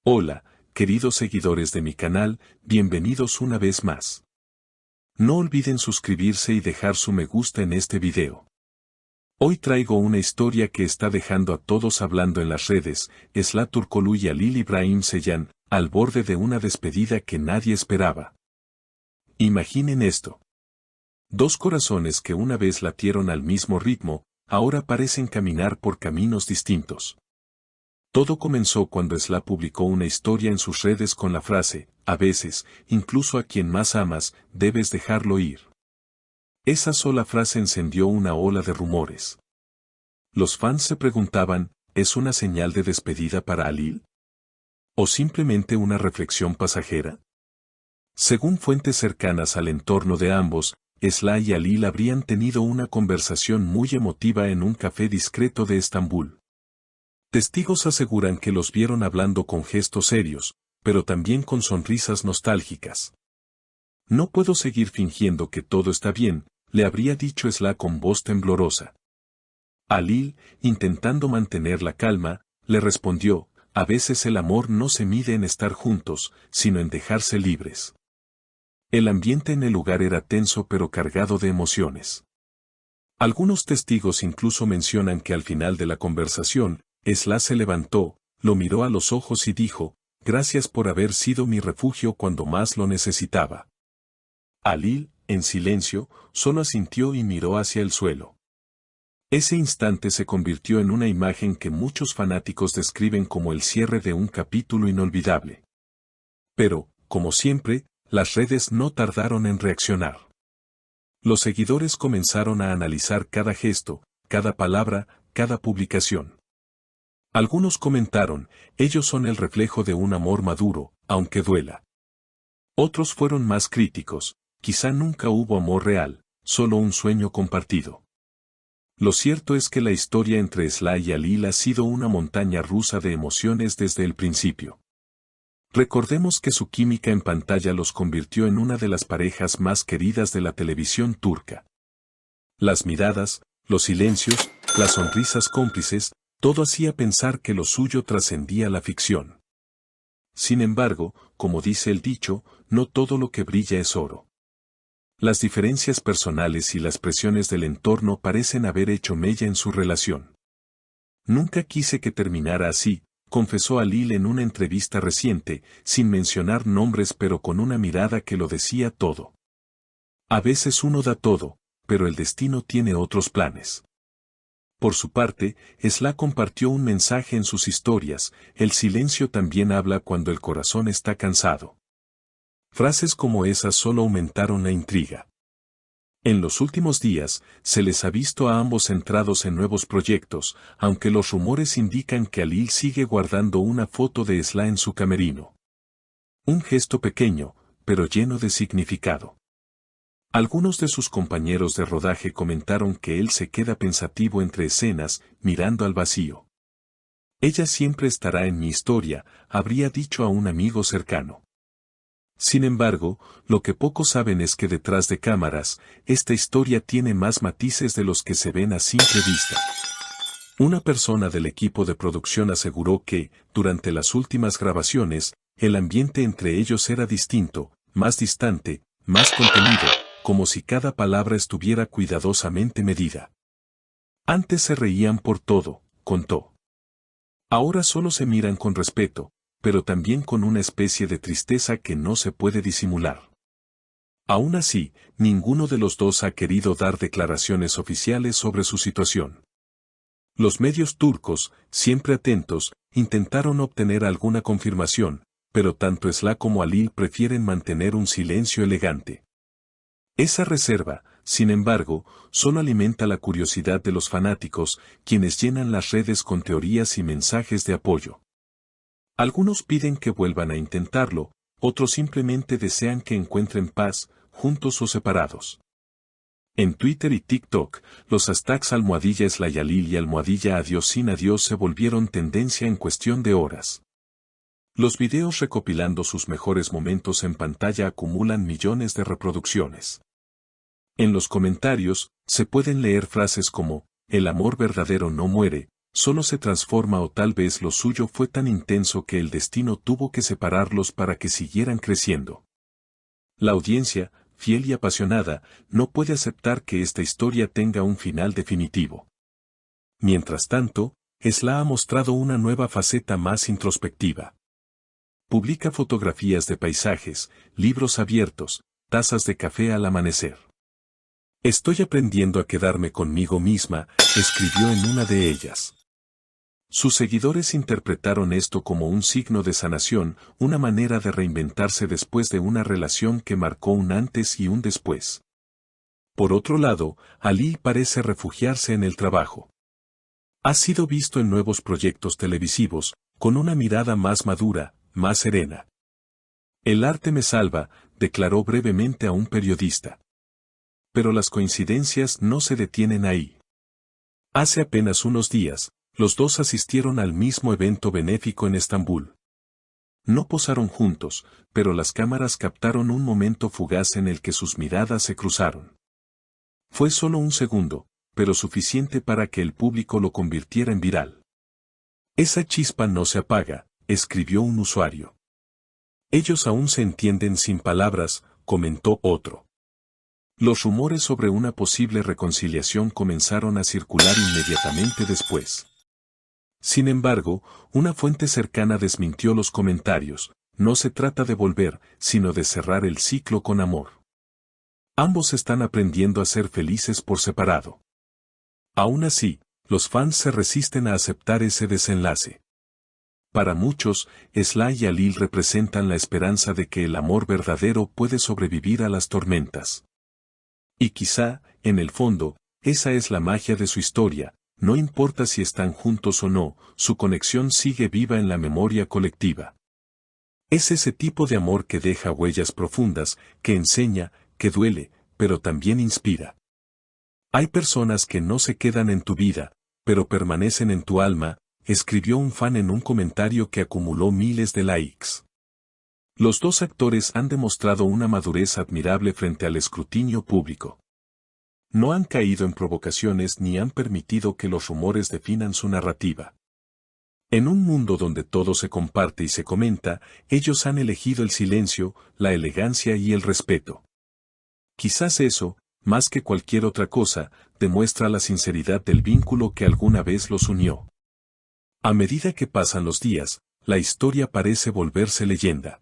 Hola, queridos seguidores de mi canal, bienvenidos una vez más. No olviden suscribirse y dejar su me gusta en este video. Hoy traigo una historia que está dejando a todos hablando en las redes, Esla Turkoglu y Halil İbrahim Ceylan, al borde de una despedida que nadie esperaba. Imaginen esto. Dos corazones que una vez latieron al mismo ritmo, ahora parecen caminar por caminos distintos. Todo comenzó cuando Esla publicó una historia en sus redes con la frase, a veces, incluso a quien más amas, debes dejarlo ir. Esa sola frase encendió una ola de rumores. Los fans se preguntaban, ¿es una señal de despedida para Halil? ¿O simplemente una reflexión pasajera? Según fuentes cercanas al entorno de ambos, Esla y Halil habrían tenido una conversación muy emotiva en un café discreto de Estambul. Testigos aseguran que los vieron hablando con gestos serios, pero también con sonrisas nostálgicas. No puedo seguir fingiendo que todo está bien, le habría dicho Esla con voz temblorosa. Halil, intentando mantener la calma, le respondió, a veces el amor no se mide en estar juntos, sino en dejarse libres. El ambiente en el lugar era tenso pero cargado de emociones. Algunos testigos incluso mencionan que al final de la conversación, Esla se levantó, lo miró a los ojos y dijo, gracias por haber sido mi refugio cuando más lo necesitaba. Halil, en silencio, solo asintió y miró hacia el suelo. Ese instante se convirtió en una imagen que muchos fanáticos describen como el cierre de un capítulo inolvidable. Pero, como siempre, las redes no tardaron en reaccionar. Los seguidores comenzaron a analizar cada gesto, cada palabra, cada publicación. Algunos comentaron, ellos son el reflejo de un amor maduro, aunque duela. Otros fueron más críticos, quizá nunca hubo amor real, solo un sueño compartido. Lo cierto es que la historia entre Esla y Halil ha sido una montaña rusa de emociones desde el principio. Recordemos que su química en pantalla los convirtió en una de las parejas más queridas de la televisión turca. Las miradas, los silencios, las sonrisas cómplices, todo hacía pensar que lo suyo trascendía la ficción. Sin embargo, como dice el dicho, no todo lo que brilla es oro. Las diferencias personales y las presiones del entorno parecen haber hecho mella en su relación. Nunca quise que terminara así, confesó Halil en una entrevista reciente, sin mencionar nombres pero con una mirada que lo decía todo. A veces uno da todo, pero el destino tiene otros planes. Por su parte, Esla compartió un mensaje en sus historias, el silencio también habla cuando el corazón está cansado. Frases como esas solo aumentaron la intriga. En los últimos días, se les ha visto a ambos centrados en nuevos proyectos, aunque los rumores indican que Halil sigue guardando una foto de Esla en su camerino. Un gesto pequeño, pero lleno de significado. Algunos de sus compañeros de rodaje comentaron que él se queda pensativo entre escenas, mirando al vacío. Ella siempre estará en mi historia, habría dicho a un amigo cercano. Sin embargo, lo que pocos saben es que detrás de cámaras, esta historia tiene más matices de los que se ven a simple vista. Una persona del equipo de producción aseguró que, durante las últimas grabaciones, el ambiente entre ellos era distinto, más distante, más contenido, como si cada palabra estuviera cuidadosamente medida. Antes se reían por todo, contó. Ahora solo se miran con respeto, pero también con una especie de tristeza que no se puede disimular. Aún así, ninguno de los dos ha querido dar declaraciones oficiales sobre su situación. Los medios turcos, siempre atentos, intentaron obtener alguna confirmación, pero tanto Esla como Halil prefieren mantener un silencio elegante. Esa reserva, sin embargo, solo alimenta la curiosidad de los fanáticos, quienes llenan las redes con teorías y mensajes de apoyo. Algunos piden que vuelvan a intentarlo, otros simplemente desean que encuentren paz, juntos o separados. En Twitter y TikTok, los hashtags #Esla y Halil y #Adiós sin adiós se volvieron tendencia en cuestión de horas. Los videos recopilando sus mejores momentos en pantalla acumulan millones de reproducciones. En los comentarios, se pueden leer frases como, el amor verdadero no muere, Solo se transforma o tal vez lo suyo fue tan intenso que el destino tuvo que separarlos para que siguieran creciendo. La audiencia, fiel y apasionada, no puede aceptar que esta historia tenga un final definitivo. Mientras tanto, Esla ha mostrado una nueva faceta más introspectiva. Publica fotografías de paisajes, libros abiertos, tazas de café al amanecer. Estoy aprendiendo a quedarme conmigo misma, escribió en una de ellas. Sus seguidores interpretaron esto como un signo de sanación, una manera de reinventarse después de una relación que marcó un antes y un después. Por otro lado, Ali parece refugiarse en el trabajo. Ha sido visto en nuevos proyectos televisivos, con una mirada más madura, más serena. El arte me salva, declaró brevemente a un periodista. Pero las coincidencias no se detienen ahí. Hace apenas unos días, los dos asistieron al mismo evento benéfico en Estambul. No posaron juntos, pero las cámaras captaron un momento fugaz en el que sus miradas se cruzaron. Fue solo un segundo, pero suficiente para que el público lo convirtiera en viral. Esa chispa no se apaga, escribió un usuario. Ellos aún se entienden sin palabras, comentó otro. Los rumores sobre una posible reconciliación comenzaron a circular inmediatamente después. Sin embargo, una fuente cercana desmintió los comentarios. No se trata de volver, sino de cerrar el ciclo con amor. Ambos están aprendiendo a ser felices por separado. Aún así, los fans se resisten a aceptar ese desenlace. Para muchos, Esla y Alil representan la esperanza de que el amor verdadero puede sobrevivir a las tormentas. Y quizá, en el fondo, esa es la magia de su historia. No importa si están juntos o no, su conexión sigue viva en la memoria colectiva. Es ese tipo de amor que deja huellas profundas, que enseña, que duele, pero también inspira. Hay personas que no se quedan en tu vida, pero permanecen en tu alma, escribió un fan en un comentario que acumuló miles de likes. Los dos actores han demostrado una madurez admirable frente al escrutinio público. No han caído en provocaciones ni han permitido que los rumores definan su narrativa. En un mundo donde todo se comparte y se comenta, ellos han elegido el silencio, la elegancia y el respeto. Quizás eso, más que cualquier otra cosa, demuestra la sinceridad del vínculo que alguna vez los unió. A medida que pasan los días, la historia parece volverse leyenda.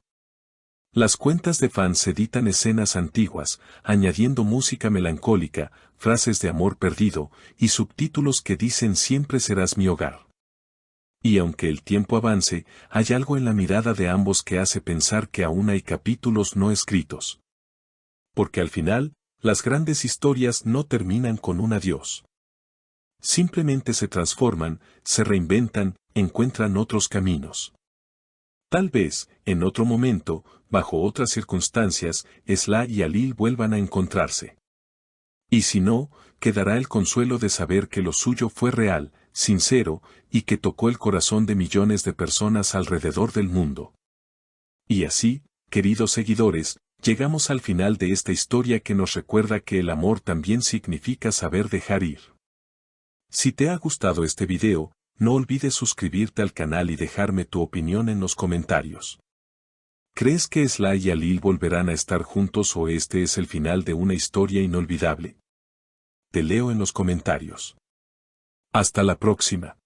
Las cuentas de fans editan escenas antiguas, añadiendo música melancólica, frases de amor perdido, y subtítulos que dicen siempre serás mi hogar. Y aunque el tiempo avance, hay algo en la mirada de ambos que hace pensar que aún hay capítulos no escritos. Porque al final, las grandes historias no terminan con un adiós. Simplemente se transforman, se reinventan, encuentran otros caminos. Tal vez, en otro momento, bajo otras circunstancias, Esla y Alil vuelvan a encontrarse. Y si no, quedará el consuelo de saber que lo suyo fue real, sincero, y que tocó el corazón de millones de personas alrededor del mundo. Y así, queridos seguidores, llegamos al final de esta historia que nos recuerda que el amor también significa saber dejar ir. Si te ha gustado este video, no olvides suscribirte al canal y dejarme tu opinión en los comentarios. ¿Crees que Esla y Alil volverán a estar juntos o este es el final de una historia inolvidable? Te leo en los comentarios. Hasta la próxima.